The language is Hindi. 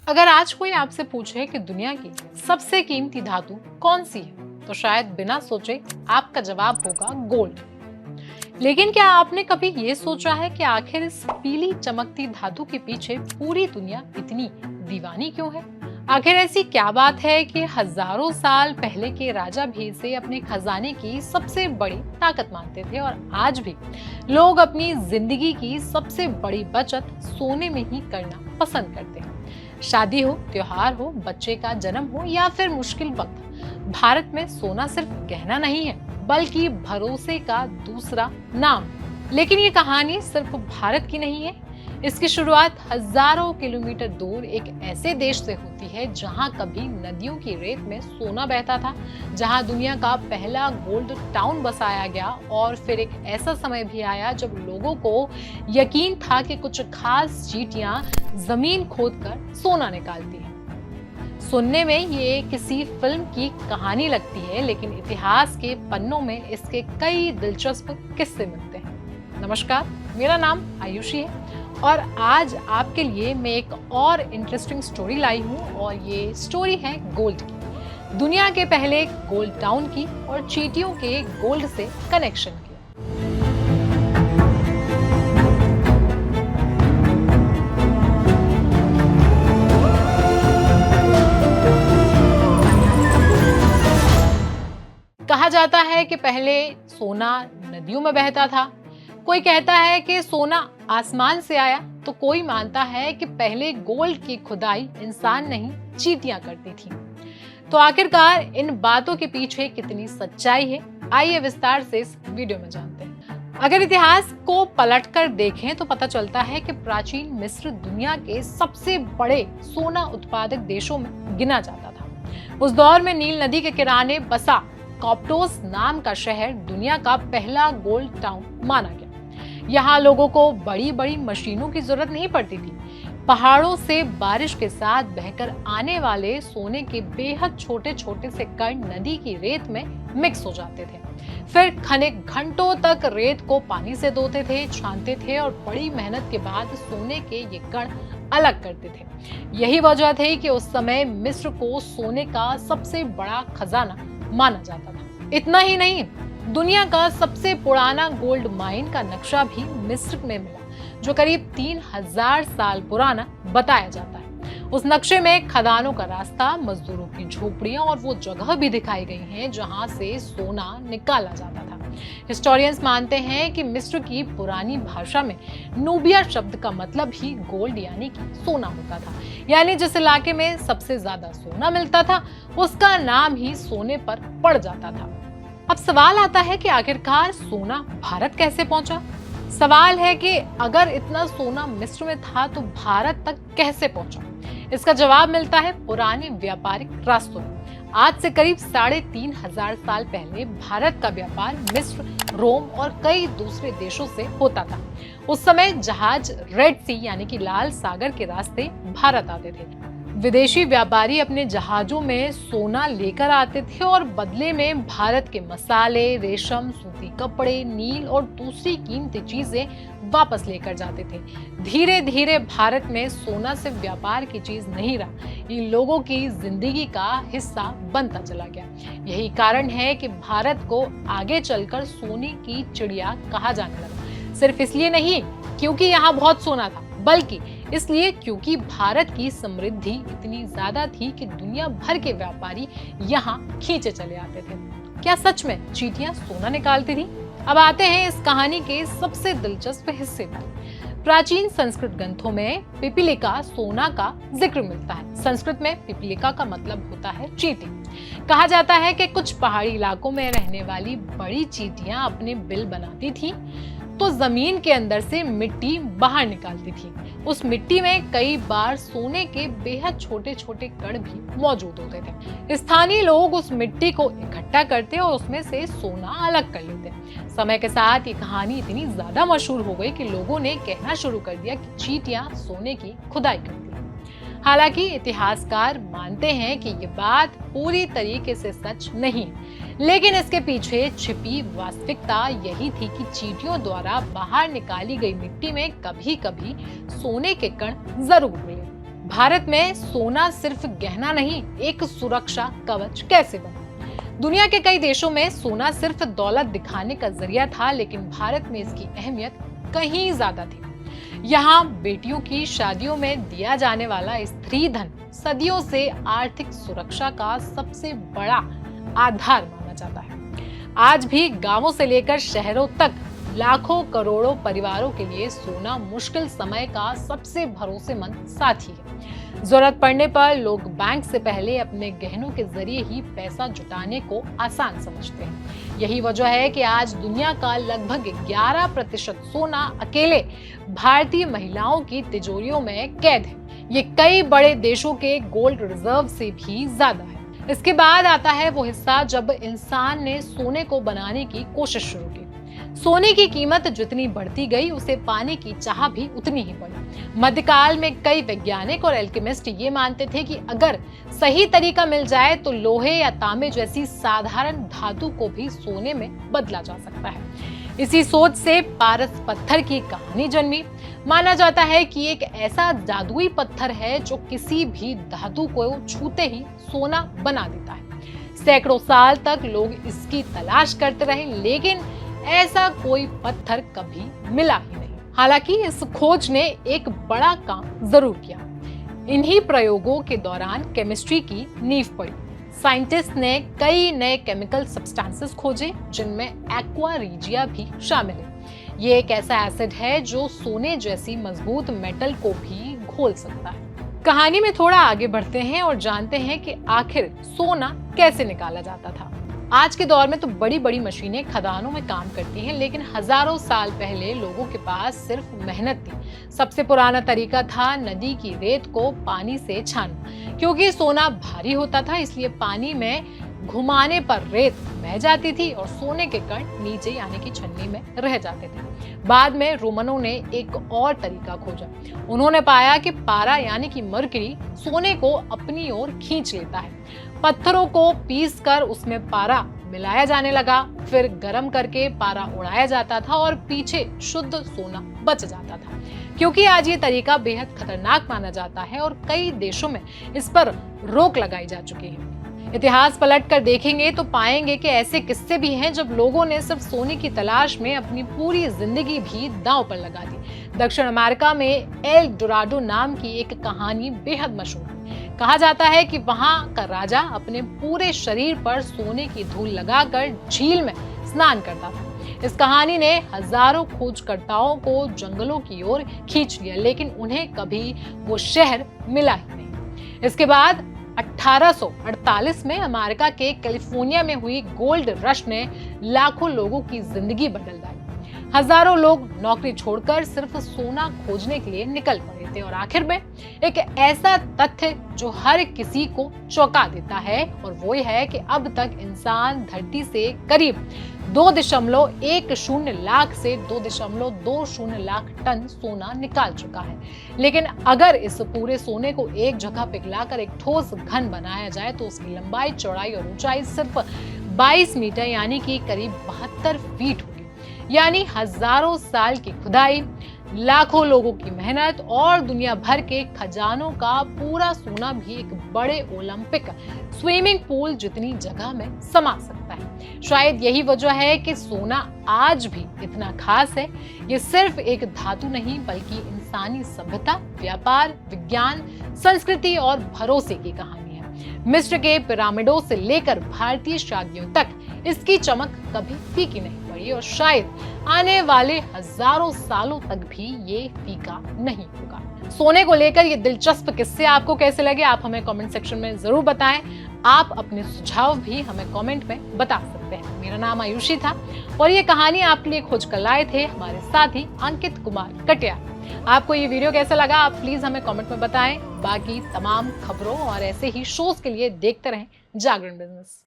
अगर आज कोई आपसे पूछे कि दुनिया की सबसे कीमती धातु कौन सी है, तो शायद बिना सोचे आपका जवाब होगा गोल्ड। लेकिन क्या आपने कभी ये सोचा है कि आखिर इस पीली चमकती धातु के पीछे पूरी दुनिया इतनी दीवानी क्यों है? आखिर ऐसी क्या बात है कि हजारों साल पहले के राजा भी इसे अपने खजाने की सबसे बड़ी ताकत मानते थे और आज भी लोग अपनी जिंदगी की सबसे बड़ी बचत सोने में ही करना पसंद करते हैं। शादी हो, त्योहार हो, बच्चे का जन्म हो या फिर मुश्किल वक्त, भारत में सोना सिर्फ गहना नहीं है बल्कि भरोसे का दूसरा नाम। लेकिन ये कहानी सिर्फ भारत की नहीं है। इसकी शुरुआत हजारों किलोमीटर दूर एक ऐसे देश से होती है जहां कभी नदियों की रेत में सोना बहता था, जहां दुनिया का पहला गोल्ड टाउन बसाया गया और फिर एक ऐसा समय भी आया जब लोगों को यकीन था कि कुछ खास चींटियां जमीन खोदकर सोना निकालती हैं। सुनने में ये किसी फिल्म की कहानी लगती है, लेकिन इतिहास के पन्नों में इसके कई दिलचस्प किस्से मिलते हैं। नमस्कार, मेरा नाम आयुषी है और आज आपके लिए मैं एक और इंटरेस्टिंग स्टोरी लाई हूँ और ये स्टोरी है गोल्ड की, दुनिया के पहले गोल्ड टाउन की और चींटियों के गोल्ड से कनेक्शन की। कहा जाता है कि पहले सोना नदियों में बहता था। कोई कहता है कि सोना आसमान से आया, तो कोई मानता है कि पहले गोल्ड की खुदाई इंसान नहीं चींटियां करती थी। तो आखिरकार इन बातों के पीछे कितनी सच्चाई है, आइए विस्तार से इस वीडियो में जानते हैं। अगर इतिहास को पलटकर देखें तो पता चलता है कि प्राचीन मिस्र दुनिया के सबसे बड़े सोना उत्पादक देशों में गिना जाता था। उस दौर में नील नदी के किनारे बसा कॉप्टोस नाम का शहर दुनिया का पहला गोल्ड टाउन माना गया। यहाँ लोगों को बड़ी बड़ी मशीनों की जरूरत नहीं पड़ती थी। पहाड़ों से बारिश के साथ बहकर आने वाले सोने के बेहद छोटे छोटे से कण नदी की रेत में मिक्स हो जाते थे। फिर खनिक घंटों तक रेत को पानी से धोते थे, छानते थे और बड़ी मेहनत के बाद सोने के ये कण अलग करते थे। यही वजह थी कि उस समय मिस्र को सोने का सबसे बड़ा खजाना माना जाता था। इतना ही नहीं, दुनिया का सबसे पुराना गोल्ड माइन का नक्शा भी मिस्र में मिला, जो करीब 3000 साल पुराना बताया जाता है। उस नक्शे में खदानों का रास्ता, मजदूरों की झोपड़ियां और वो जगह भी दिखाई गई हैं जहां से सोना निकाला जाता था। हिस्टोरियंस मानते हैं कि मिस्र की पुरानी भाषा में नूबिया शब्द का मतलब ही गोल्ड यानी कि सोना होता था। यानी जिस इलाके में सबसे ज्यादा सोना मिलता था उसका नाम ही सोने पर पड़ जाता था। अब सवाल आता है कि आखिरकार सोना भारत कैसे पहुंचा? सवाल है कि अगर इतना सोना मिस्र में था तो भारत तक कैसे पहुंचा? इसका जवाब मिलता है पुराने व्यापारिक रास्तों में। आज से करीब 3500 साल पहले भारत का व्यापार मिस्र, रोम और कई दूसरे देशों से होता था। उस समय जहाज रेड सी यानी कि लाल सागर के रास्ते भारत आते थे। विदेशी व्यापारी अपने जहाजों में सोना लेकर आते थे और बदले में भारत के मसाले, रेशम, सूती कपड़े, नील और दूसरी कीमती चीजें वापस लेकर जाते थे। धीरे धीरे भारत में सोना सिर्फ व्यापार की चीज नहीं रहा, ये लोगों की जिंदगी का हिस्सा बनता चला गया। यही कारण है कि भारत को आगे चलकर सोने की चिड़िया कहा जाने लगा। सिर्फ इसलिए नहीं क्योंकि यहाँ बहुत सोना था, बल्कि इसलिए क्योंकि भारत की समृद्धि इतनी ज्यादा थी कि दुनिया भर के व्यापारी यहाँ खींचे चले आते थे। क्या सच में चींटियां सोना निकालती थी? अब आते हैं इस कहानी के सबसे दिलचस्प हिस्से पर। प्राचीन संस्कृत ग्रंथों में पिपीलिका सोना का जिक्र मिलता है। संस्कृत में पिपीलिका का मतलब होता है चींटी। कहा जाता है कि कुछ पहाड़ी इलाकों में रहने वाली बड़ी चींटियां अपने बिल बनाती थी तो जमीन के अंदर से मिट्टी बाहर निकालती थी। उस मिट्टी में कई बार सोने के बेहद छोटे छोटे कण भी मौजूद होते थे। स्थानीय लोग उस मिट्टी को इकट्ठा करते और उसमें से सोना अलग कर लेते। समय के साथ ये कहानी इतनी ज्यादा मशहूर हो गई कि लोगों ने कहना शुरू कर दिया कि चींटियां सोने की खुदाई करती हैं। हालांकि इतिहासकार मानते हैं कि ये बात पूरी तरीके से सच नहीं, लेकिन इसके पीछे छिपी वास्तविकता यही थी कि चींटियों द्वारा बाहर निकाली गई मिट्टी में कभी कभी सोने के कण जरूर मिले। भारत में सोना सिर्फ गहना नहीं, एक सुरक्षा कवच कैसे बना? दुनिया के कई देशों में सोना सिर्फ दौलत दिखाने का जरिया था, लेकिन भारत में इसकी अहमियत कहीं ज्यादा थी। यहाँ बेटियों की शादियों में दिया जाने वाला स्त्री धन सदियों से आर्थिक सुरक्षा का सबसे बड़ा आधार माना जाता है। आज भी गांवों से लेकर शहरों तक लाखों करोड़ों परिवारों के लिए सोना मुश्किल समय का सबसे भरोसेमंद साथी है। जरूरत पड़ने पर लोग बैंक से पहले अपने गहनों के जरिए ही पैसा जुटाने को आसान समझते हैं। यही वजह है कि आज दुनिया का लगभग 11% सोना अकेले भारतीय महिलाओं की तिजोरियों में कैद है। ये कई बड़े देशों के गोल्ड रिजर्व से भी ज्यादा है। इसके बाद आता है वो हिस्सा जब इंसान ने सोने को बनाने की कोशिश शुरू की। सोने की कीमत जितनी बढ़ती गई, उसे पाने की चाह भी उतनी ही बढ़ी। मध्यकाल में कई वैज्ञानिक और एल्केमिस्ट ये मानते थे कि अगर सही तरीका मिल जाए तो लोहे या तांबे जैसी साधारण धातु को भी सोने में बदला जा सकता है। इसी सोच से पारस पत्थर की कहानी जन्मी। माना जाता है कि एक ऐसा जादुई पत्थर है जो किसी भी धातु को छूते ही सोना बना देता है। सैकड़ों साल तक लोग इसकी तलाश करते रहे, लेकिन ऐसा कोई पत्थर कभी मिला ही नहीं। हालांकि इस खोज ने एक बड़ा काम जरूर किया। इन्हीं प्रयोगों के दौरान केमिस्ट्री की नींव पड़ी। साइंटिस्ट ने कई नए केमिकल सब्सटेंसेस खोजे, जिनमें एक्वा रिजिया भी शामिल है। ये एक ऐसा एसिड है जो सोने जैसी मजबूत मेटल को भी घोल सकता है। कहानी में थोड़ा आगे बढ़ते हैं और जानते हैं कि आखिर सोना कैसे निकाला जाता था। आज के दौर में तो बड़ी बड़ी मशीनें खदानों में काम करती हैं, लेकिन हजारों साल पहले लोगों के पास सिर्फ मेहनत थी। सबसे पुराना तरीका था नदी की रेत को पानी से छानना। क्योंकि सोना भारी होता था, इसलिए पानी में घुमाने पर रेत बह जाती थी और सोने के कण नीचे यानी कि छन्नी में रह जाते थे। बाद में रोमनों ने एक और तरीका खोजा। उन्होंने पाया कि पारा यानी कि मरकरी सोने को अपनी ओर खींच लेता है। पत्थरों को पीसकर उसमें पारा मिलाया जाने लगा, फिर गर्म करके पारा उड़ाया जाता था और पीछे शुद्ध सोना बच जाता था। क्योंकि आज ये तरीका बेहद खतरनाक माना जाता है और कई देशों में इस पर रोक लगाई जा चुकी है। इतिहास पलट कर देखेंगे तो पाएंगे कि ऐसे किस्से भी हैं जब लोगों ने सिर्फ सोने की तलाश में अपनी पूरी जिंदगी भी दांव पर लगा दी। दक्षिण अमेरिका में एल डोराडो नाम की एक कहानी बेहद मशहूर है। कहा जाता है कि वहां का राजा अपने पूरे शरीर पर सोने की धूल लगाकर झील में स्नान करता था। इस कहानी ने हजारों खोजकर्ताओं को जंगलों की ओर खींच लिया, लेकिन उन्हें कभी वो शहर मिला ही नहीं। इसके बाद 1848 में अमेरिका के कैलिफोर्निया में हुई गोल्ड रश ने लाखों लोगों की जिंदगी बदल डाली। हजारों लोग नौकरी छोड़कर सिर्फ सोना खोजने के लिए निकल पड़े थे और आखिर में एक ऐसा तथ्य जो हर किसी को चौंका देता है, और वो है कि अब तक इंसान धरती से करीब 2.10 लाख से 2.20 लाख टन सोना निकाल चुका है। लेकिन अगर इस पूरे सोने को एक जगह पिघलाकर एक ठोस घन बनाया जाए तो उसकी लंबाई, चौड़ाई और ऊंचाई सिर्फ 22 मीटर यानी कि करीब 72 फीट होगी। यानी हजारों साल की खुदाई, लाखों लोगों की मेहनत और दुनिया भर के खजानों का पूरा सोना भी एक बड़े ओलंपिक स्विमिंग पूल जितनी जगह में समा सकता है। शायद यही वजह है कि सोना आज भी इतना खास है। ये सिर्फ एक धातु नहीं, बल्कि इंसानी सभ्यता, व्यापार, विज्ञान, संस्कृति और भरोसे की कहानी है। मिस्र के पिरामिडों से लेकर भारतीय शादियों तक इसकी चमक कभी फीकी नहीं पड़ी और शायद आने वाले हजारों सालों तक भी ये फीका नहीं होगा। सोने को लेकर ये दिलचस्प किस्से आपको कैसे लगे, आप हमें कमेंट सेक्शन में जरूर बताएं। आप अपने सुझाव भी हमें कमेंट में बता सकते हैं। मेरा नाम आयुषी था और ये कहानी आपके लिए खोज कर लाए थे हमारे साथी अंकित कुमार कटिया। आपको ये वीडियो कैसा लगा, आप प्लीज हमें कमेंट में बताएं। बाकी तमाम खबरों और ऐसे ही शोज के लिए देखते रहें जागरण बिजनेस।